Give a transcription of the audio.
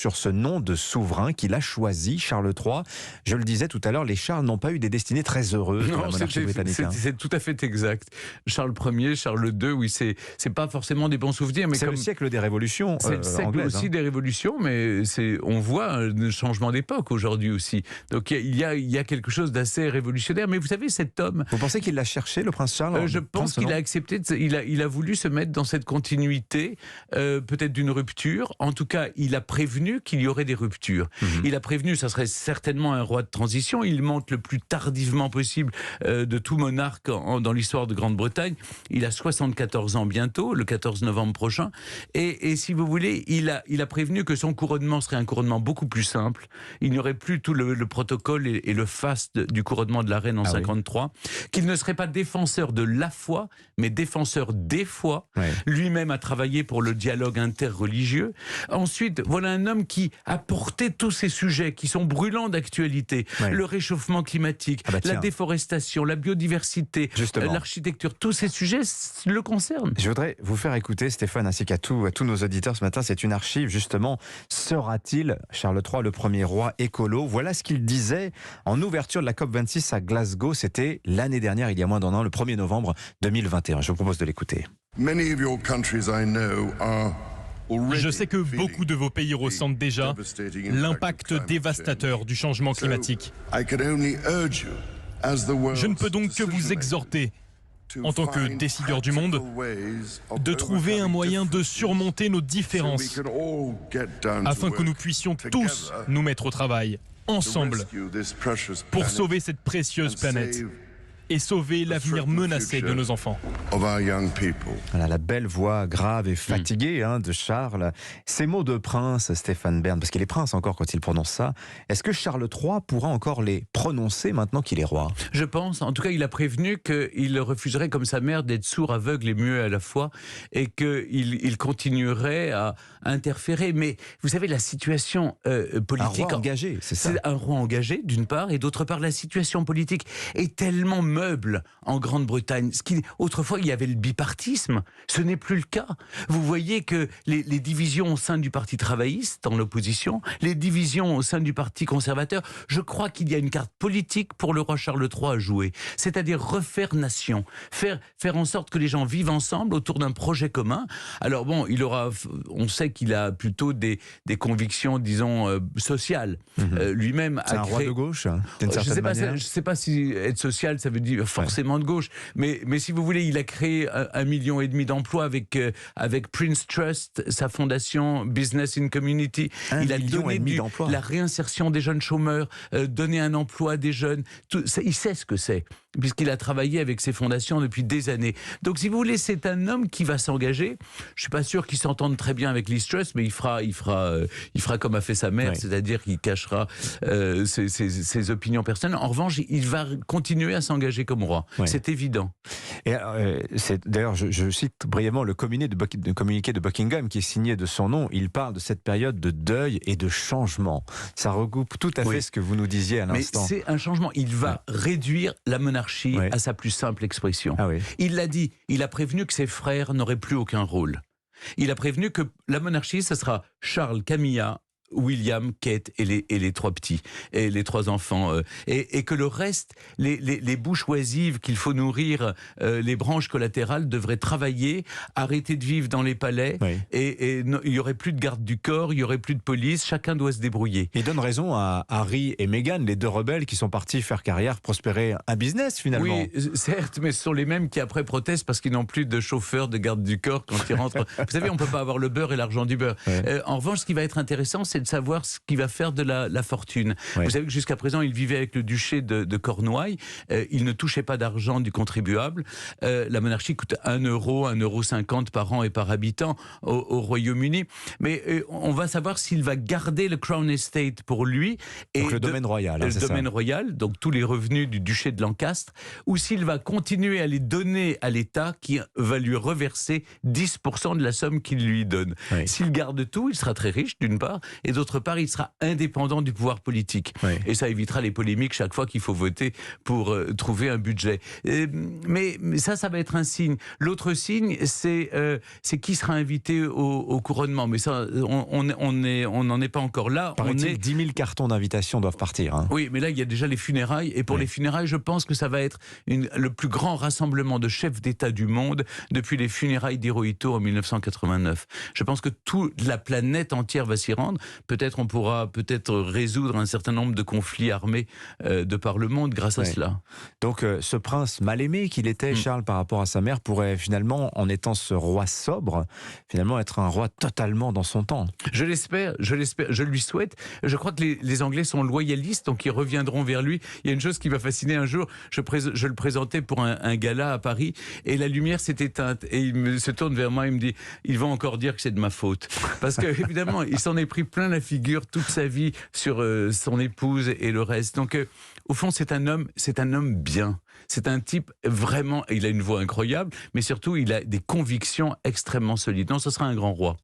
sur ce nom de souverain qu'il a choisi, Charles III. Je le disais tout à l'heure, les Charles n'ont pas eu des destinées très heureuses dans la monarchie britannique. C'est tout à fait exact. Charles Ier, Charles II, oui, c'est pas forcément des bons souvenirs. Mais c'est le siècle des révolutions c'est le siècle anglaises, aussi des révolutions, mais on voit un changement d'époque aujourd'hui aussi. Donc il y a quelque chose d'assez révolutionnaire. Mais vous savez, cet homme... Vous pensez qu'il l'a cherché, le prince Charles? Je pense qu'il a accepté, il a voulu se mettre dans cette continuité, peut-être d'une rupture. En tout cas, il a prévenu qu'il y aurait des ruptures. Il a prévenu, ça serait certainement un roi de transition. Il monte le plus tardivement possible de tout monarque dans l'histoire de Grande-Bretagne. Il a 74 ans bientôt, le 14 novembre prochain. Et si vous voulez, il a prévenu que son couronnement serait un couronnement beaucoup plus simple. Il n'y aurait plus tout le protocole et le faste du couronnement de la reine en 53. Qu'il ne serait pas défenseur de la foi, mais défenseur des foi. Lui-même a travaillé pour le dialogue interreligieux. Ensuite, voilà un homme qui a porté tous ces sujets qui sont brûlants d'actualité. Le réchauffement climatique, la déforestation, la biodiversité, l'architecture, tous ces sujets le concernent. Je voudrais vous faire écouter, Stéphane, ainsi qu'à tous nos auditeurs ce matin. C'est une archive, justement. Sera-t-il Charles III le premier roi écolo? Voilà ce qu'il disait en ouverture de la COP26 à Glasgow. C'était l'année dernière, il y a moins d'un an, le 1er novembre 2021. Je vous propose de l'écouter. Je sais que beaucoup de vos pays ressentent déjà l'impact dévastateur du changement climatique. Je ne peux donc que vous exhorter, en tant que décideurs du monde, de trouver un moyen de surmonter nos différences afin que nous puissions tous nous mettre au travail, ensemble, pour sauver cette précieuse planète et sauver l'avenir menacé de nos enfants. Voilà, la belle voix grave et fatiguée de Charles. Ces mots de prince, Stéphane Bern, parce qu'il est prince encore quand il prononce ça, est-ce que Charles III pourra encore les prononcer maintenant qu'il est roi? Je pense, en tout cas il a prévenu qu'il refuserait comme sa mère d'être sourd, aveugle et muet à la fois, et qu'il continuerait à interférer. Mais vous savez, la situation politique... Un roi engagé, c'est ça. C'est un roi engagé d'une part, et d'autre part la situation politique est tellement meuble en Grande-Bretagne. Autrefois, il y avait le bipartisme. Ce n'est plus le cas. Vous voyez que les divisions au sein du Parti travailliste, en l'opposition, les divisions au sein du Parti conservateur, je crois qu'il y a une carte politique pour le roi Charles III à jouer. C'est-à-dire refaire nation. Faire en sorte que les gens vivent ensemble autour d'un projet commun. Alors bon, on sait qu'il a plutôt des convictions, disons, sociales. Lui-même c'est un roi de gauche, d'une certaine manière. Je ne sais pas si être social, ça veut dire forcément de gauche. Mais si vous voulez, il a créé 1,5 million d'emplois avec Prince Trust, sa fondation Business in Community. Il a donné la réinsertion des jeunes chômeurs, donné un emploi à des jeunes. Il sait ce que c'est, puisqu'il a travaillé avec ces fondations depuis des années. Donc si vous voulez, c'est un homme qui va s'engager. Je suis pas sûr qu'il s'entende très bien avec Liz Truss, mais il fera comme a fait sa mère, c'est-à-dire qu'il cachera ses opinions personnelles. En revanche, il va continuer à s'engager comme roi. C'est évident. Et d'ailleurs, je cite brièvement le communiqué de Buckingham qui est signé de son nom. Il parle de cette période de deuil et de changement. Ça regroupe tout à fait ce que vous nous disiez à l'instant. Mais c'est un changement. Il va réduire la monarchie à sa plus simple expression. Il l'a dit. Il a prévenu que ses frères n'auraient plus aucun rôle. Il a prévenu que la monarchie, ce sera Charles, Camilla, William, Kate et les trois petits, et les trois enfants, et que le reste, les bouches oisives qu'il faut nourrir, les branches collatérales devraient travailler, arrêter de vivre dans les palais, et il n'y aurait plus de garde du corps, il n'y aurait plus de police, chacun doit se débrouiller. Il donne raison à Harry et Meghan, les deux rebelles qui sont partis faire carrière, prospérer un business finalement. Oui, certes, mais ce sont les mêmes qui après protestent parce qu'ils n'ont plus de chauffeur, de garde du corps quand ils rentrent. Vous savez, on ne peut pas avoir le beurre et l'argent du beurre. En revanche, ce qui va être intéressant, c'est de savoir ce qu'il va faire de la fortune. Vous savez que jusqu'à présent, il vivait avec le duché de Cornouailles. Il ne touchait pas d'argent du contribuable. La monarchie coûte 1 euro, 1,50 € par an et par habitant au Royaume-Uni. Mais on va savoir s'il va garder le Crown Estate pour lui. Donc le domaine royal. Le domaine royal, donc tous les revenus du duché de Lancastre, ou s'il va continuer à les donner à l'État qui va lui reverser 10% de la somme qu'il lui donne. S'il garde tout, il sera très riche d'une part, et et d'autre part, il sera indépendant du pouvoir politique. Oui. Et ça évitera les polémiques chaque fois qu'il faut voter pour trouver un budget. Mais ça va être un signe. L'autre signe, c'est qui sera invité au couronnement. Mais ça, on n'en est pas encore là. Paraît-il, 10 000 cartons d'invitation doivent partir. Hein. Oui, mais là, il y a déjà les funérailles. Et pour les funérailles, je pense que ça va être le plus grand rassemblement de chefs d'État du monde depuis les funérailles d'Hirohito en 1989. Je pense que toute la planète entière va s'y rendre. Peut-être on pourra résoudre un certain nombre de conflits armés de par le monde grâce à cela. Donc ce prince mal aimé qu'il était, Charles, par rapport à sa mère, pourrait finalement, en étant ce roi sobre, finalement être un roi totalement dans son temps. Je l'espère, je lui souhaite. Je crois que les Anglais sont loyalistes, donc ils reviendront vers lui. Il y a une chose qui m'a fasciné un jour, je le présentais pour un gala à Paris, et la lumière s'est éteinte, et il se tourne vers moi, il me dit, ils vont encore dire que c'est de ma faute. Parce que évidemment, il s'en est pris plein la figure toute sa vie sur son épouse et le reste. Donc au fond, c'est un homme bien. C'est un type vraiment, il a une voix incroyable, mais surtout il a des convictions extrêmement solides. Non, ce sera un grand roi.